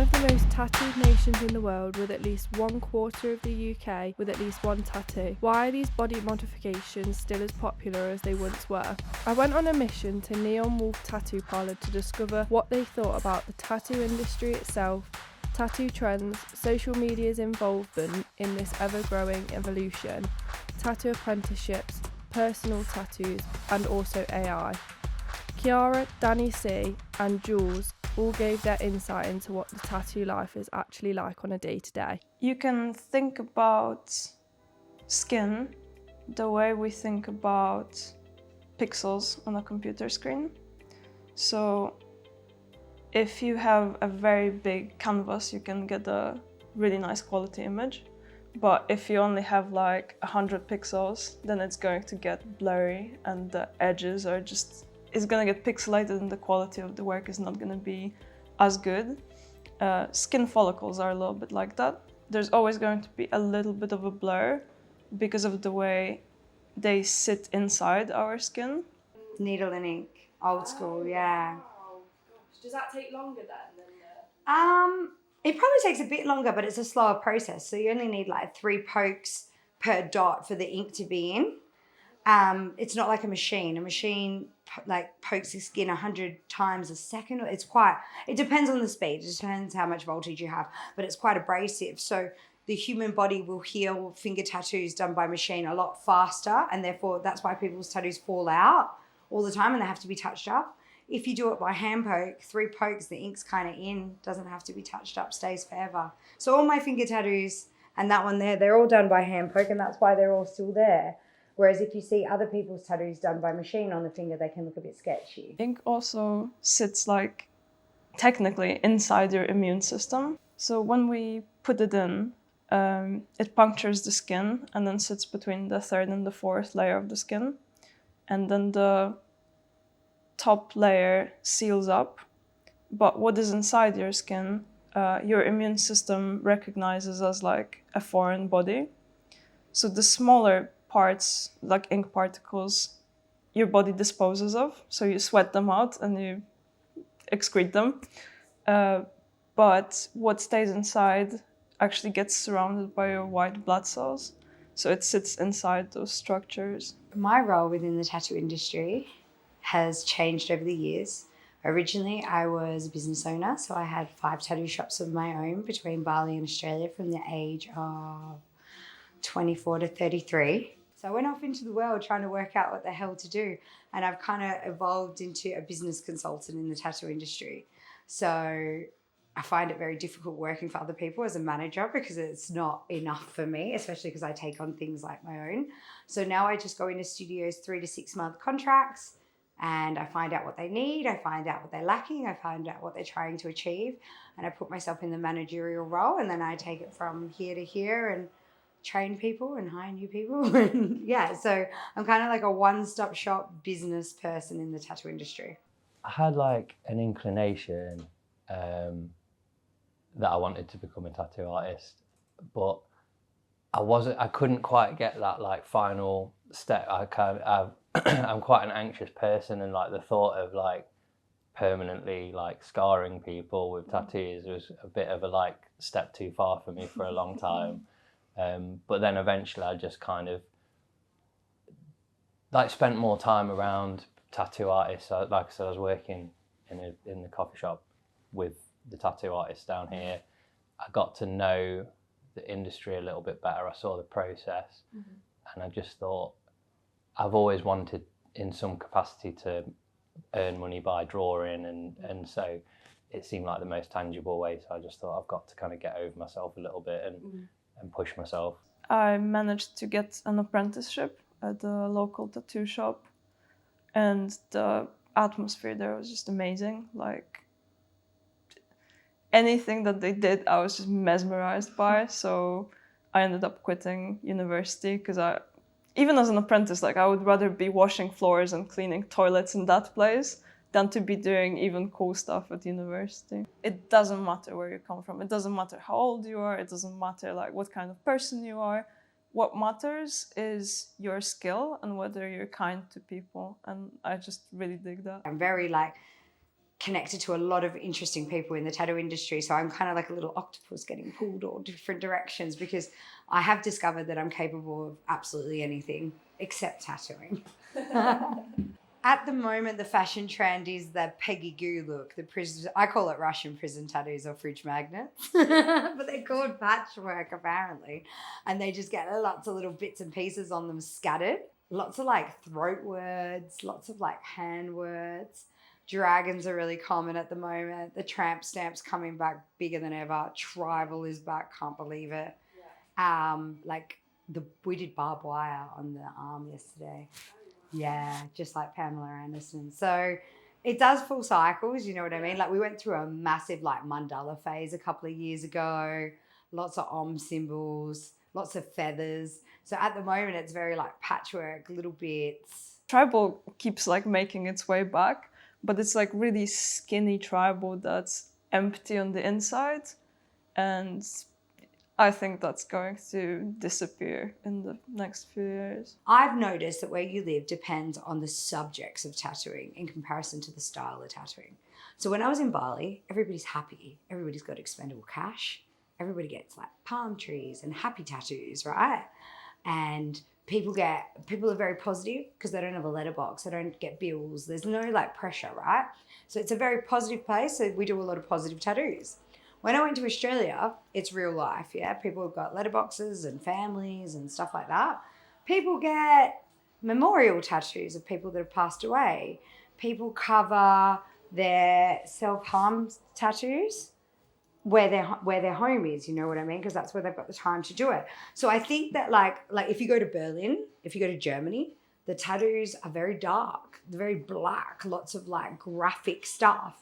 of the most tattooed nations in the world, with at least 1/4 of the UK with at least one tattoo. Why are these body modifications still as popular as they once were? I went on a mission to Neon Tattoo Parlour to discover what they thought about the tattoo industry itself, tattoo trends, social media's involvement in this ever-growing evolution, tattoo apprenticeships, personal tattoos, and also AI. Kiara, Danny C, and Jules all gave their insight into what the tattoo life is actually like on a day-to-day. You can think about skin the way we think about pixels on a computer screen. So if you have a very big canvas, you can get a really nice quality image. But if you only have like 100 pixels, then it's going to get blurry and the edges are just, it's going to get pixelated and the quality of the work is not going to be as good. Skin follicles are a little bit like that. There's always going to be a little bit of a blur because of the way they sit inside our skin. Needle and ink, old school, yeah. Does that take longer then? It probably takes a bit longer, but it's a slower process. So you only need like 3 pokes per dot for the ink to be in. It's not like a machine. A machine like pokes the skin 100 times a second. It depends on the speed. It depends how much voltage you have, but it's quite abrasive. So the human body will heal finger tattoos done by machine a lot faster, and therefore that's why people's tattoos fall out all the time and they have to be touched up. If you do it by hand poke, 3 pokes, the ink's kind of in, doesn't have to be touched up, stays forever. So all my finger tattoos and that one there, they're all done by hand poke, and that's why they're all still there. Whereas if you see other people's tattoos done by machine on the finger, they can look a bit sketchy. Ink also sits like technically inside your immune system. So when we put it in, it punctures the skin and then sits between the 3rd and the 4th layer of the skin. And then the top layer seals up. But what is inside your skin, your immune system recognizes as like a foreign body. So the smaller parts, like ink particles, your body disposes of. So you sweat them out and you excrete them. But what stays inside actually gets surrounded by your white blood cells. So it sits inside those structures. My role within the tattoo industry has changed over the years. Originally, I was a business owner, so I had 5 tattoo shops of my own between Bali and Australia from the age of 24 to 33. So I went off into the world trying to work out what the hell to do, and I've kind of evolved into a business consultant in the tattoo industry. So I find it very difficult working for other people as a manager because it's not enough for me, especially because I take on things like my own. So now I just go into studios 3 to 6 month contracts, and I find out what they need, I find out what they're lacking, I find out what they're trying to achieve, and I put myself in the managerial role, and then I take it from here to here and train people and hire new people. And yeah, so I'm kind of like a one-stop shop business person in the tattoo industry. I had like an inclination that I wanted to become a tattoo artist, but I couldn't quite get that like final step. I'm quite an anxious person, and like the thought of like permanently like scarring people with tattoos was a bit of a like step too far for me for a long time. But then eventually I just kind of like spent more time around tattoo artists. Like I said, I was working in the coffee shop with the tattoo artists down here. I got to know the industry a little bit better. I saw the process, and I just thought I've always wanted in some capacity to earn money by drawing, and so it seemed like the most tangible way. So I just thought I've got to kind of get over myself a little bit and push myself. I managed to get an apprenticeship at a local tattoo shop, and the atmosphere there was just amazing. Like anything that they did, I was just mesmerized by. So I ended up quitting university because even as an apprentice, like I would rather be washing floors and cleaning toilets in that place than to be doing even cool stuff at university. It doesn't matter where you come from. It doesn't matter how old you are. It doesn't matter like what kind of person you are. What matters is your skill and whether you're kind to people. And I just really dig that. I'm very like connected to a lot of interesting people in the tattoo industry. So I'm kind of like a little octopus getting pulled all different directions because I have discovered that I'm capable of absolutely anything except tattooing. At the moment, the fashion trend is the Peggy Goo look. I call it Russian prison tattoos or fridge magnets, but they're called patchwork apparently. And they just get lots of little bits and pieces on them scattered. Lots of like throat words, lots of like hand words. Dragons are really common at the moment. The tramp stamp's coming back bigger than ever. Tribal is back, can't believe it. Yeah. We did barbed wire on the arm yesterday. Yeah, just like Pamela Anderson. So it does full cycles, you know what I mean? Like we went through a massive like mandala phase a couple of years ago, lots of Om symbols, lots of feathers. So at the moment it's very like patchwork, little bits. Tribal keeps like making its way back, but it's like really skinny tribal that's empty on the inside. And I think that's going to disappear in the next few years. I've noticed that where you live depends on the subjects of tattooing in comparison to the style of tattooing. So when I was in Bali, everybody's happy. Everybody's got expendable cash. Everybody gets like palm trees and happy tattoos, right? And people are very positive because they don't have a letterbox. They don't get bills. There's no like pressure, right? So it's a very positive place. So we do a lot of positive tattoos. When I went to Australia, it's real life, yeah? People have got letterboxes and families and stuff like that. People get memorial tattoos of people that have passed away. People cover their self-harm tattoos where their home is, you know what I mean? Because that's where they've got the time to do it. So I think that like if you go to Berlin, if you go to Germany, the tattoos are very dark, they're very black, lots of like graphic stuff.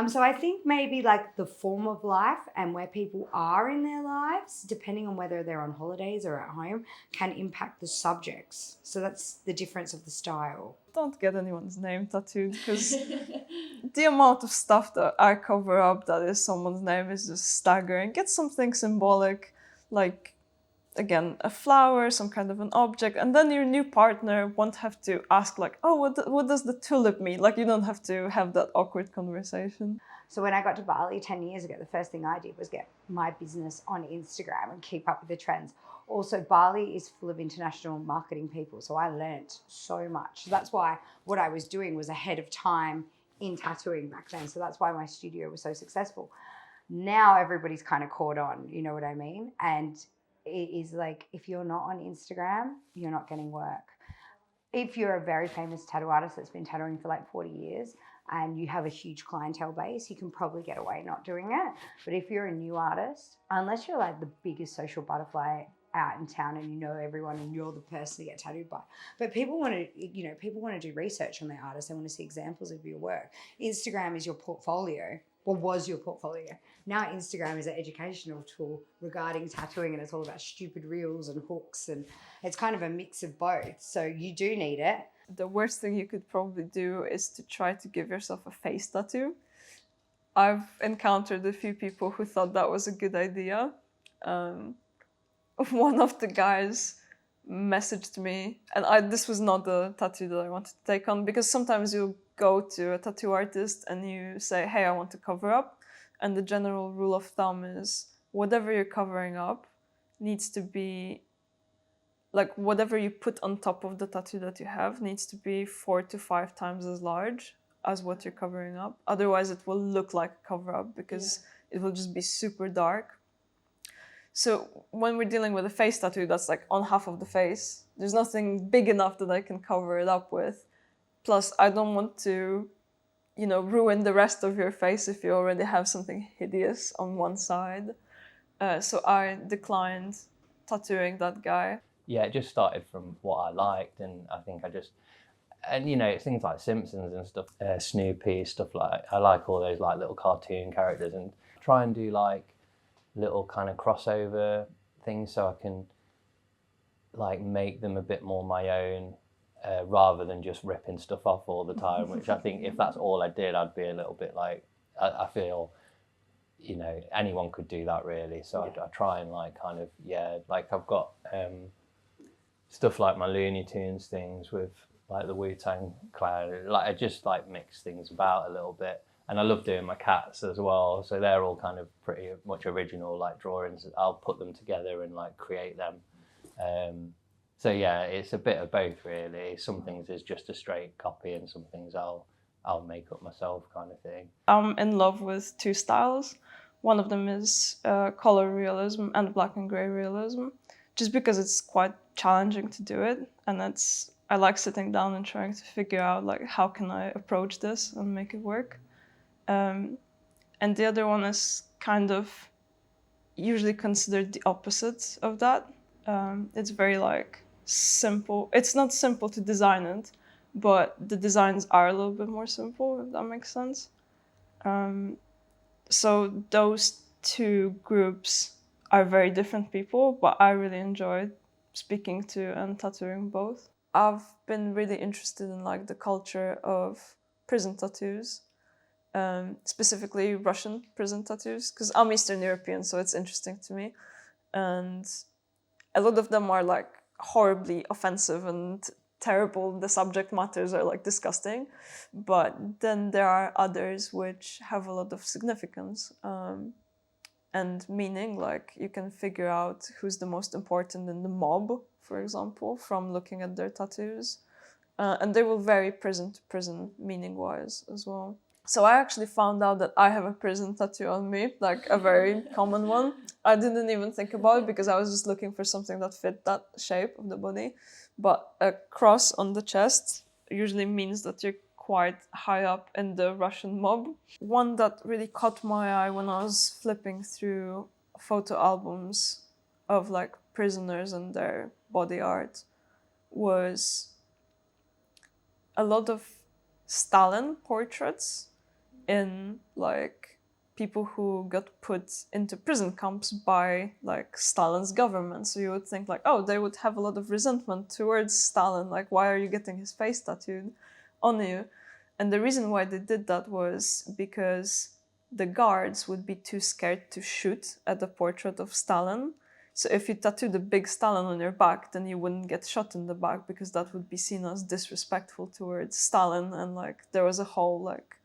So I think maybe like the form of life and where people are in their lives, depending on whether they're on holidays or at home, can impact the subjects. So that's the difference of the style. Don't get anyone's name tattooed because the amount of stuff that I cover up that is someone's name is just staggering. Get something symbolic, like, again, a flower, some kind of an object, and then your new partner won't have to ask like, oh, what does the tulip mean? Like you don't have to have that awkward conversation. So when I got to Bali 10 years ago, the first thing I did was get my business on Instagram and keep up with the trends. Also, Bali is full of international marketing people, so I learnt so much. So that's why what I was doing was ahead of time in tattooing back then. So that's why my studio was so successful. Now everybody's kind of caught on, you know what I mean? And it is like, if you're not on Instagram, you're not getting work. If you're a very famous tattoo artist that's been tattooing for like 40 years and you have a huge clientele base, you can probably get away not doing it. But if you're a new artist, unless you're like the biggest social butterfly out in town and you know everyone and you're the person to get tattooed by. But people want to do research on their artists. They want to see examples of your work. Instagram is your portfolio, or was your portfolio. Now Instagram is an educational tool regarding tattooing, and it's all about stupid reels and hooks, and it's kind of a mix of both. So you do need it. The worst thing you could probably do is to try to give yourself a face tattoo. I've encountered a few people who thought that was a good idea. One of the guys messaged me, and this was not the tattoo that I wanted to take on, because sometimes you go to a tattoo artist and you say, hey, I want to cover up. And the general rule of thumb is whatever you're covering up needs to be, like whatever you put on top of the tattoo that you have needs to be 4 to 5 times as large as what you're covering up. Otherwise it will look like a cover up because it will just be super dark. So when we're dealing with a face tattoo that's like on half of the face, there's nothing big enough that I can cover it up with. Plus, I don't want to, ruin the rest of your face if you already have something hideous on one side. So I declined tattooing that guy. Yeah, it just started from what I liked, and I think things like Simpsons and stuff, Snoopy, stuff like, I like all those like little cartoon characters, and try and do like little kind of crossover things so I can like make them a bit more my own, rather than just ripping stuff off all the time, which I think if that's all I did, I'd be a little bit like, I feel, anyone could do that really. So I try and like kind of, like I've got stuff like my Looney Tunes things with like the Wu-Tang Clan, like I just like mix things about a little bit. And I love doing my cats as well. So they're all kind of pretty much original, like drawings. I'll put them together and like create them. So yeah, it's a bit of both really. Some things is just a straight copy, and some things I'll make up myself, kind of thing. I'm in love with two styles. One of them is color realism and black and gray realism, just because it's quite challenging to do it, and I like sitting down and trying to figure out like how can I approach this and make it work. And the other one is kind of usually considered the opposite of that. It's very like simple. It's not simple to design it, but the designs are a little bit more simple, if that makes sense. So those two groups are very different people, but I really enjoyed speaking to and tattooing both. I've been really interested in like the culture of prison tattoos, specifically Russian prison tattoos, because I'm Eastern European, so it's interesting to me. And a lot of them are like horribly offensive and terrible. The subject matters are like disgusting, but then there are others which have a lot of significance and meaning. Like you can figure out who's the most important in the mob, for example, from looking at their tattoos, and they will vary prison to prison meaning wise as well. So I actually found out that I have a prison tattoo on me, like a very common one. I didn't even think about it because I was just looking for something that fit that shape of the body. But a cross on the chest usually means that you're quite high up in the Russian mob. One that really caught my eye when I was flipping through photo albums of like prisoners and their body art was a lot of Stalin portraits in like people who got put into prison camps by like Stalin's government. So you would think like, oh, they would have a lot of resentment towards Stalin. Like, why are you getting his face tattooed on you? And the reason why they did that was because the guards would be too scared to shoot at the portrait of Stalin. So if you tattooed a big Stalin on your back, then you wouldn't get shot in the back because that would be seen as disrespectful towards Stalin. And like there was a whole like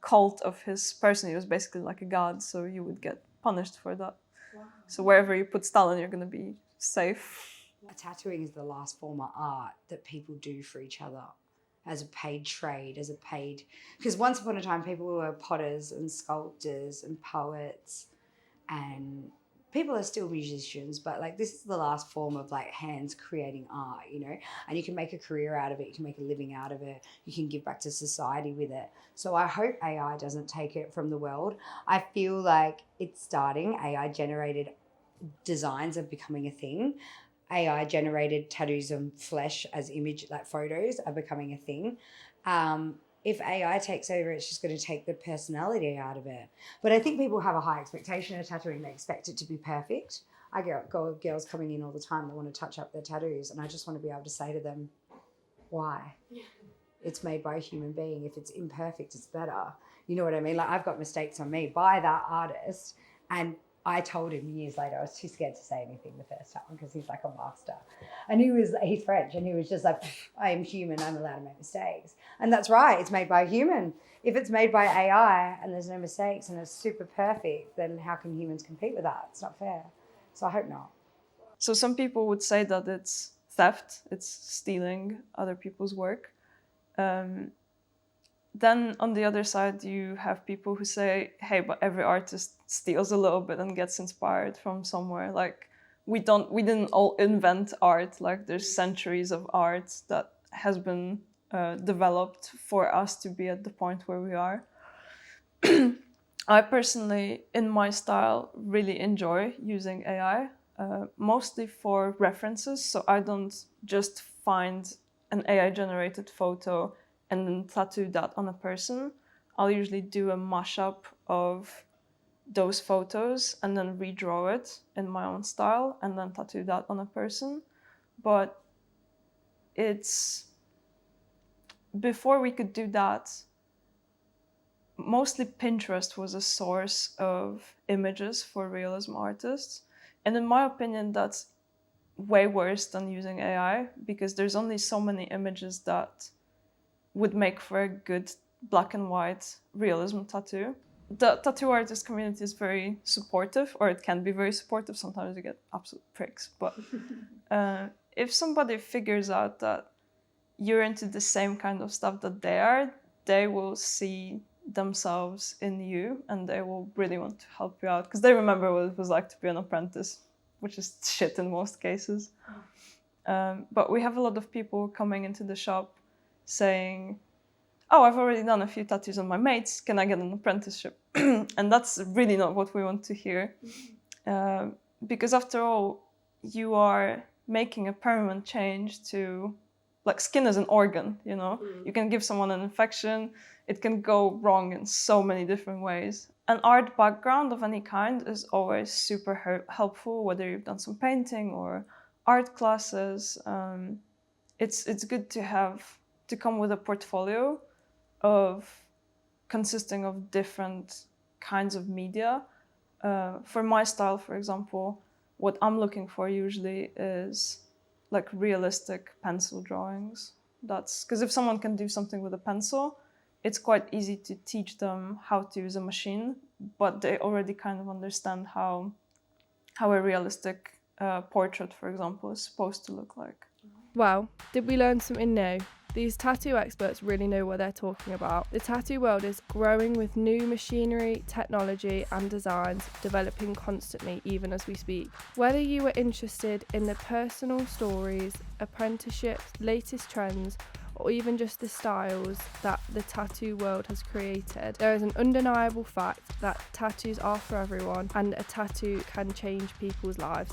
cult of his person. He was basically like a god, so you would get punished for that. Wow. So wherever you put Stalin, you're going to be safe. Tattooing is the last form of art that people do for each other as a paid trade, because once upon a time people were potters and sculptors and poets, and people are still musicians, but like this is the last form of like hands creating art, you know, and you can make a career out of it, you can make a living out of it, you can give back to society with it. So I hope AI doesn't take it from the world. I feel like it's starting. AI generated designs are becoming a thing. AI generated tattoos on flesh as image, like photos, are becoming a thing. If AI takes over, it's just going to take the personality out of it. But I think people have a high expectation of tattooing. They expect it to be perfect. I get girls coming in all the time that want to touch up their tattoos, and I just want to be able to say to them, why? It's made by a human being. If it's imperfect, it's better. You know what I mean? Like I've got mistakes on me by that artist, and I told him years later, I was too scared to say anything the first time because he's like a master. And he's French, and he was just like, I am human, I'm allowed to make mistakes. And that's right, it's made by a human. If it's made by AI and there's no mistakes and it's super perfect, then how can humans compete with that? It's not fair. So I hope not. So some people would say that it's theft, it's stealing other people's work. Then on the other side, you have people who say, hey, but every artist steals a little bit and gets inspired from somewhere. Like we didn't all invent art. Like there's centuries of art that has been developed for us to be at the point where we are. I personally, in my style, really enjoy using AI, mostly for references. So I don't just find an AI-generated photo and then tattoo that on a person. I'll usually do a mashup of those photos and then redraw it in my own style and then tattoo that on a person. But before we could do that, mostly Pinterest was a source of images for realism artists. And in my opinion, that's way worse than using AI because there's only so many images that would make for a good black and white realism tattoo. The tattoo artist community is very supportive, or it can be very supportive. Sometimes you get absolute pricks, but if somebody figures out that you're into the same kind of stuff that they are, they will see themselves in you and they will really want to help you out because they remember what it was like to be an apprentice, which is shit in most cases. But we have a lot of people coming into the shop saying, oh, I've already done a few tattoos on my mates, can I get an apprenticeship? And that's really not what we want to hear. Because after all, you are making a permanent change to, like, skin is an organ, you know? You can give someone an infection, it can go wrong in so many different ways. An art background of any kind is always super helpful, whether you've done some painting or art classes. It's good to come with a portfolio consisting of different kinds of media. For my style, for example, what I'm looking for usually is like realistic pencil drawings. That's because if someone can do something with a pencil, it's quite easy to teach them how to use a machine, but they already kind of understand how a realistic portrait, for example, is supposed to look like. Well, did we learn something new? These tattoo experts really know what they're talking about. The tattoo world is growing with new machinery, technology and designs developing constantly even as we speak. Whether you are interested in the personal stories, apprenticeships, latest trends, or even just the styles that the tattoo world has created, there is an undeniable fact that tattoos are for everyone and a tattoo can change people's lives.